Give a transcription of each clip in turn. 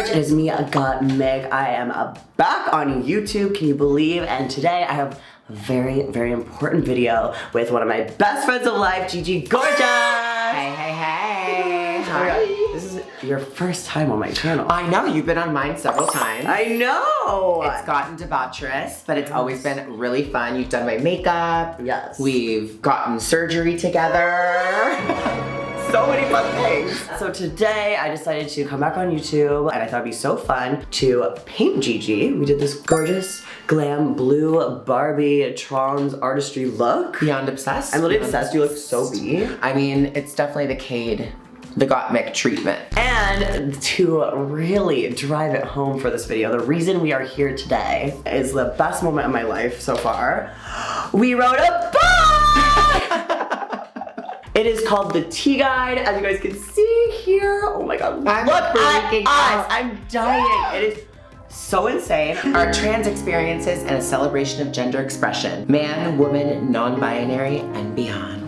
George. It is me, Gottmik. I am back on YouTube, can you believe? And today I have a very, very important video with one of my best friends of life, GIGI Gorgeous. Hey, hey, hey. Hi. This is your first time on my channel. I know, you've been on mine several times. I know. It's gotten debaucherous, but it's always been really fun. You've done my makeup. Yes. We've gotten surgery together. So many fun things. So today I decided to come back on YouTube and I thought it'd be so fun to paint Gigi. We did this gorgeous glam blue Barbie Tron's artistry look. Beyond obsessed. I'm literally obsessed. You look so B. I mean, it's definitely the Gottmik treatment. And to really drive it home for this video, the reason we are here today is the best moment of my life so far. We wrote a book! It is called The Tea Guide, as you guys can see here. Oh my God, look at us. I'm dying. It is so insane. Our trans experiences and a celebration of gender expression. Man, woman, non-binary, and beyond.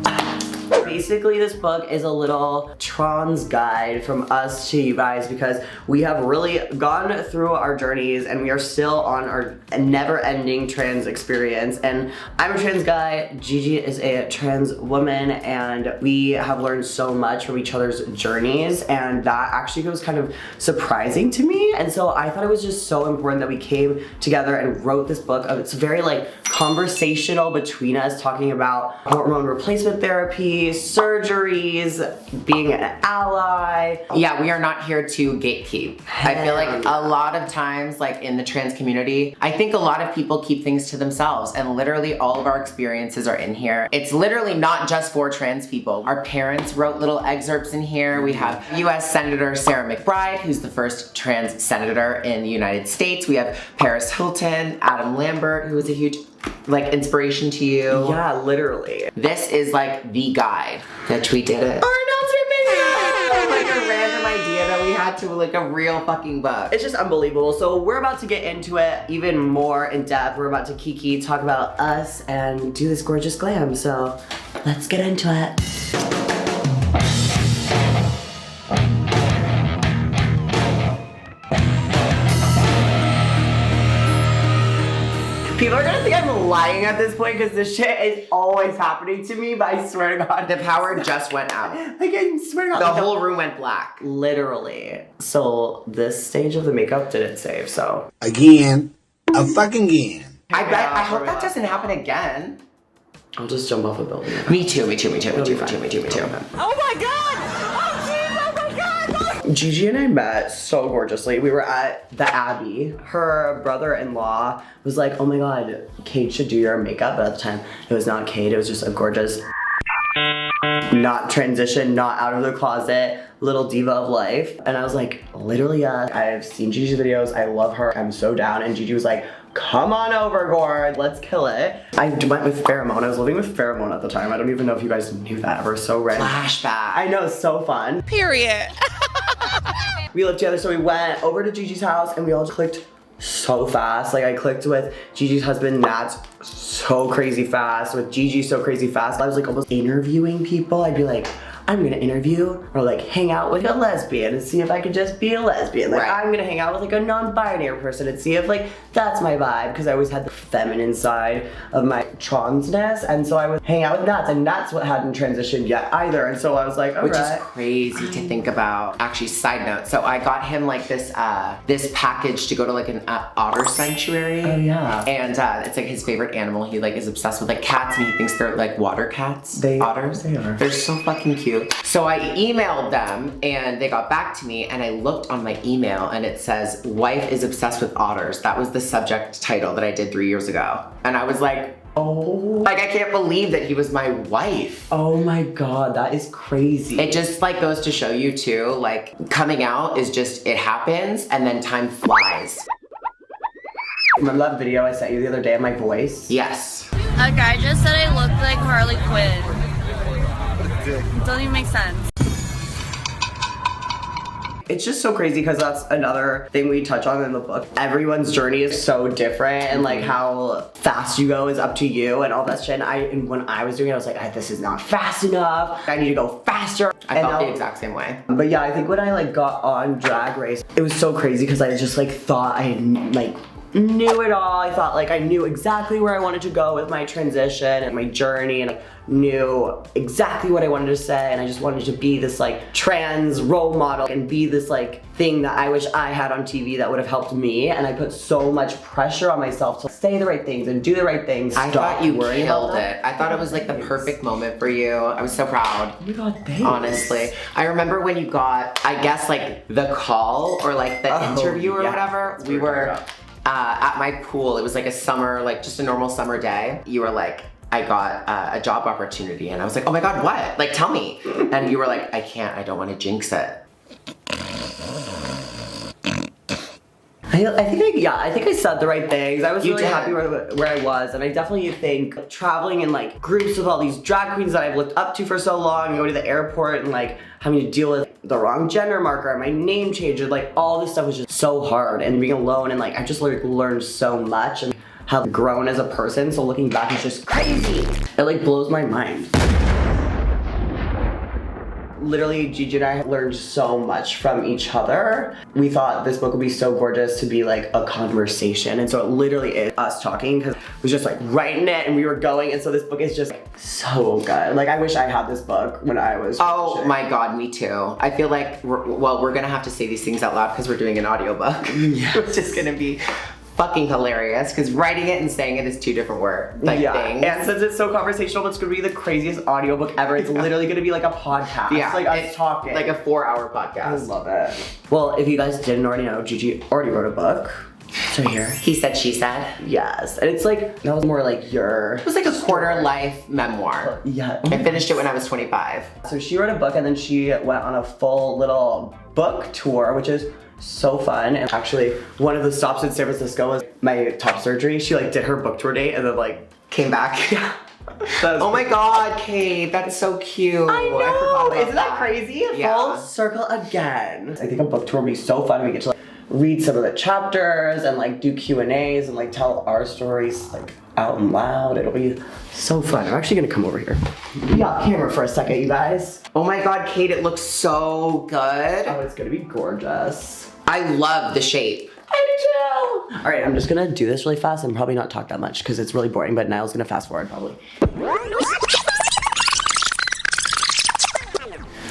Basically, this book is a little trans guide from us to you guys because we have really gone through our journeys and we are still on our never-ending trans experience. And I'm a trans guy, Gigi is a trans woman, and we have learned so much from each other's journeys, and that actually was kind of surprising to me. And so I thought it was just so important that we came together and wrote this book. It's very like conversational between us, talking about hormone replacement therapy, surgeries, being an ally. Yeah, we are not here to gatekeep. I feel like a lot of times, like in the trans community, I think a lot of people keep things to themselves, and literally all of our experiences are in here. It's literally not just for trans people. Our parents wrote little excerpts in here. We have US Senator Sarah McBride, who's the first trans senator in the United States. We have Paris Hilton, Adam Lambert, who was a huge like inspiration to you. Yeah, literally. This is like the guide that we did it. Our announcement video! Like a random idea that we had to like a real fucking book. It's just unbelievable. So we're about to get into it even more in depth. We're about to kiki, talk about us, and do this gorgeous glam. So let's get into it. People are gonna think I'm lying at this point because this shit is always happening to me, but I swear to God, The power just went out. like I swear to God. The whole room went black. Literally. So this stage of the makeup didn't save, so. Again. A fucking again. I hope that doesn't happen again. I'll just jump off a building. Me too. Oh my God! Oh jeez, oh my God! Gigi and I met so gorgeously. We were at the Abbey. Her brother-in-law was like, oh my God, Kate should do your makeup. But at the time, it was not Kate, it was just a gorgeous, not transition, not out of the closet, little diva of life. And I was like, literally, yes. I've seen Gigi's videos, I love her, I'm so down. And Gigi was like, come on over, Gord, let's kill it. I went with Pheromone. I was living with Pheromone at the time. I don't even know if you guys knew that. We're so random. Flashback. I know, so fun. Period. We lived together, so we went over to Gigi's house and we all clicked so fast. Like I clicked with Gigi's husband, Nat, so crazy fast, with Gigi so crazy fast. I was like almost interviewing people. I'd be like, I'm gonna interview or like hang out with a lesbian and see if I could just be a lesbian. Like I'm gonna hang out with like a non-binary person and see if like that's my vibe, because I always had the feminine side of my transness, and so I would hang out with Nats, and Nats hadn't transitioned yet either, and so I was like, all Which right. is crazy to think about. Actually, side note, so I got him like this this package to go to like an otter sanctuary. Oh yeah. And it's like his favorite animal. He like is obsessed with like cats, and he thinks they're like water cats. Otters. They are. They're so fucking cute. So I emailed them and they got back to me, and I looked on my email and it says, wife is obsessed with otters. That was the subject title that I did 3 years ago. And I was like, oh. Like I can't believe that he was my wife. Oh my God, that is crazy. It just like goes to show you too, like coming out is just, it happens and then time flies. Remember that video I sent you the other day of my voice? Yes. A guy just said I looked like Harley Quinn. It doesn't even make sense. It's just so crazy because that's another thing we touch on in the book. Everyone's journey is so different, and like how fast you go is up to you and all that shit. And when I was doing it, I was like, this is not fast enough. I need to go faster. I felt the exact same way. But yeah, I think when I like got on Drag Race, it was so crazy because I just like thought I like knew it all. I thought like I knew exactly where I wanted to go with my transition and my journey, and I knew exactly what I wanted to say, and I just wanted to be this like trans role model and be this like thing that I wish I had on TV that would have helped me. And I put so much pressure on myself to say the right things and do the right things. I thought you killed it. I thought it was like the perfect moment for you. I was so proud. Oh my god, thanks. Honestly. I remember when you got, I guess like the call or like the interview or whatever. We were at my pool. It was like a summer, like just a normal summer day. You were like, I got a job opportunity, and I was like, oh my god, what? Like, tell me. And you were like, I can't, I don't want to jinx it. I think I said the right things. I was really did. happy where I was, and I definitely think traveling in like groups with all these drag queens that I've looked up to for so long, and going to the airport and like having to deal with the wrong gender marker, my name change, like all this stuff was just so hard, and being alone, and like I just like learned so much and have grown as a person. So looking back is just crazy. It like blows my mind. Literally, Gigi and I learned so much from each other. We thought this book would be so gorgeous to be like a conversation, and so it literally is us talking, because it was just like writing it and we were going, and so this book is just so good. Like I wish I had this book when I was Oh my god, me too. I feel like, we're gonna have to say these things out loud because we're doing an audiobook. Yes. Which is gonna be fucking hilarious, because writing it and saying it is two different things. And since it's so conversational, it's gonna be the craziest audiobook ever. It's literally gonna be like a podcast. Yeah, like us talking. Like a 4-hour podcast. I love it. Well, if you guys didn't already know, Gigi already wrote a book. So here. He said, she said. Yes, and it's like, that was more like your... It was like a quarter life memoir. Yeah. I finished it when I was 25. So she wrote a book, and then she went on a full little book tour, which is so fun. And actually, one of the stops in San Francisco was my top surgery. She like did her book tour date and then like came back. Yeah. Oh my god, Kate, that's so cute. I know, forgot about isn't that crazy? Yeah. Full circle again. I think a book tour would be so fun. We get to like read some of the chapters and like do Q&As and like tell our stories like out loud. It'll be so fun. I'm actually gonna come over here. Be off camera for a second, you guys. Oh my god, Kate, it looks so good. Oh, it's gonna be gorgeous. I love the shape. I do too. All right, I'm just gonna do this really fast and probably not talk that much because it's really boring, but Niall's gonna fast forward probably.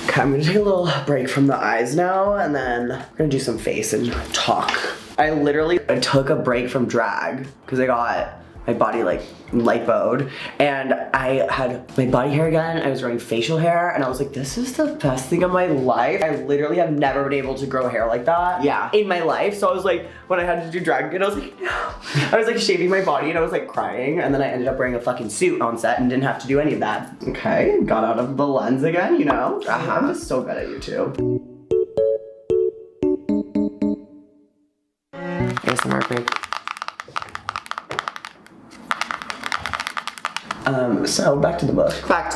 Okay, I'm gonna take a little break from the eyes now, and then we're gonna do some face and talk. I literally took a break from drag because I got my body like lipoed, and I had my body hair again. I was growing facial hair, and I was like, this is the best thing of my life. I literally have never been able to grow hair like that in my life. So I was like, when I had to do drag again, I was like, no. I was like shaving my body, and I was like crying, and then I ended up wearing a fucking suit on set and didn't have to do any of that. Okay, got out of the lens again, you know? I'm just so good at YouTube. ASMR break. So back to the book. Fact.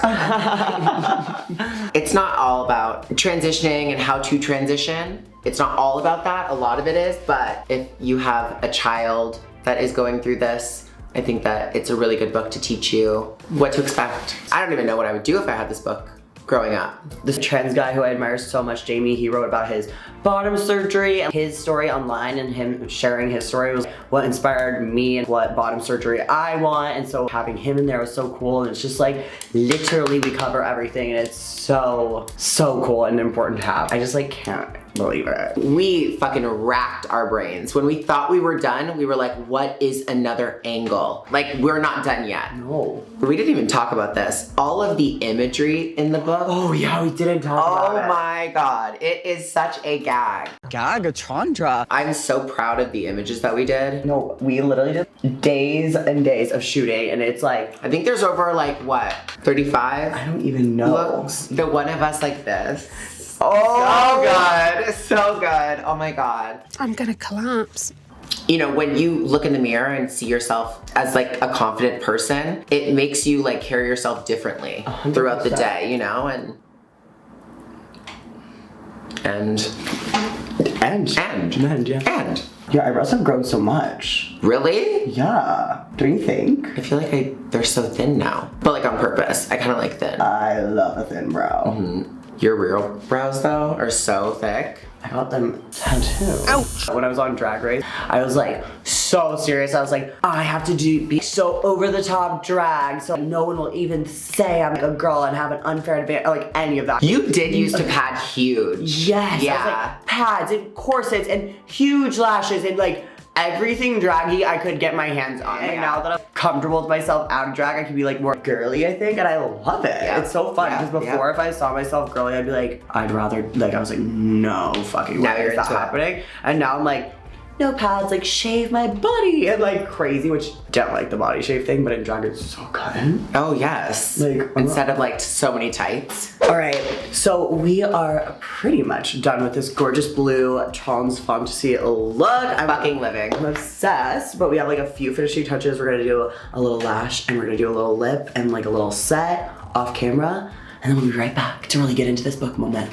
It's not all about transitioning and how to transition. It's not all about that. A lot of it is, but if you have a child that is going through this, I think that it's a really good book to teach you what to expect. I don't even know what I would do if I had this book growing up. This trans guy who I admire so much, Jamie, he wrote about his bottom surgery and his story online, and him sharing his story was what inspired me and what bottom surgery I want. And so having him in there was so cool, and it's just like literally we cover everything, and it's so cool and important to have. I just like can't believe it. We fucking racked our brains. When we thought we were done, we were like, what is another angle? Like, we're not done yet. No. We didn't even talk about this. All of the imagery in the book. Oh yeah, we didn't talk about it. Oh my god, it is such a gag. Gagatron. I'm so proud of the images that we did. No, we literally did days and days of shooting, and it's like, I think there's over like, what, 35? I don't even know. Looks. The one of us like this. Oh, so good, so good. Oh my god. I'm gonna collapse. You know, when you look in the mirror and see yourself as like a confident person, it makes you like carry yourself differently 100%. throughout the day, you know? And Yeah. Your eyebrows have grown so much. really? Yeah. Don't you think? I feel like they're so thin now. But like on purpose. I kind of like thin. I love a thin brow. Your real brows though are so thick. I got them tattooed. Ouch! When I was on Drag Race, I was like so serious. I was like, I have to be so over the top drag so no one will even say I'm like a girl and have an unfair advantage, like any of that. You did used to pad huge. Yes. Yeah. I was like pads and corsets and huge lashes and like everything draggy I could get my hands on. Like now that I'm comfortable with myself out of drag, I can be like more girly, I think, and I love it. Yeah. It's so fun Yeah. because before if I saw myself girly, I'd be like, I'd rather, like I was like, no fucking Now way you're is that into it. happening. And now I'm like, no pads, like shave my body and like crazy, which don't like the body shave thing, but in drag it's so good. Oh yes. Like, instead of like so many tights. All right, so we are pretty much done with this gorgeous blue Trans Fantasy look. I'm Fucking living. I'm obsessed, but we have like a few finishing touches. We're gonna do a little lash and we're gonna do a little lip and like a little set off camera, and then we'll be right back to really get into this book moment.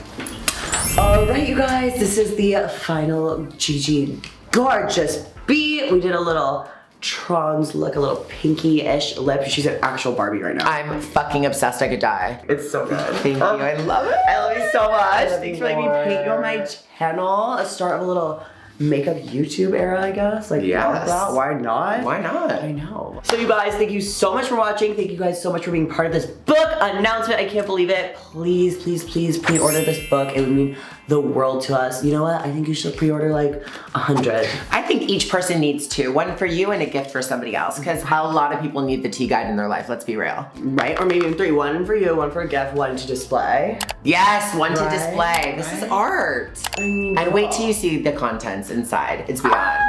All right, you guys, this is the final GIGI Gorgeous beat. We did a little Trans look, a little pinky-ish lip. She's an actual Barbie right now. I'm fucking obsessed. I could die. It's so good. Thank you. I love it. I love you so much. love Thanks you for letting me more. paint you on my channel. A start of a little makeup YouTube era, I guess. Like, Yes. why not? Why not? I know. So you guys, thank you so much for watching. Thank you guys so much for being part of this book announcement. I can't believe it. Please, please, please pre-order this book. It would mean the world to us. You know what? I think you should pre-order like 100. I think each person needs two. One for you and a gift for somebody else. Because a lot of people need the tea guide in their life, let's be real. Right? Or maybe even 3. One for you, one for a gift, one to display. Yes, one to Right, display. This is art. I mean, And wait till you see the contents inside. It's beyond.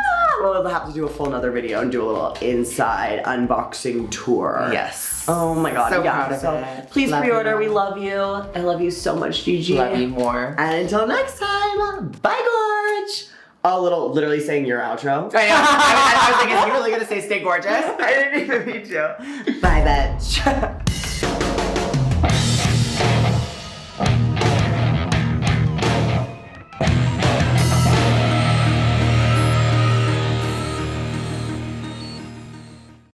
Well, we'll have to do a full nother video and do a little inside unboxing tour. Yes. Oh my god, So yeah. proud of so it. please Love pre-order. you. We love you. I love you so much, GIGI. Love you more. And until next time, bye, Gorge. Literally saying your outro. I know. I was like, is he really gonna say stay gorgeous? I didn't even mean to. Bye, bitch.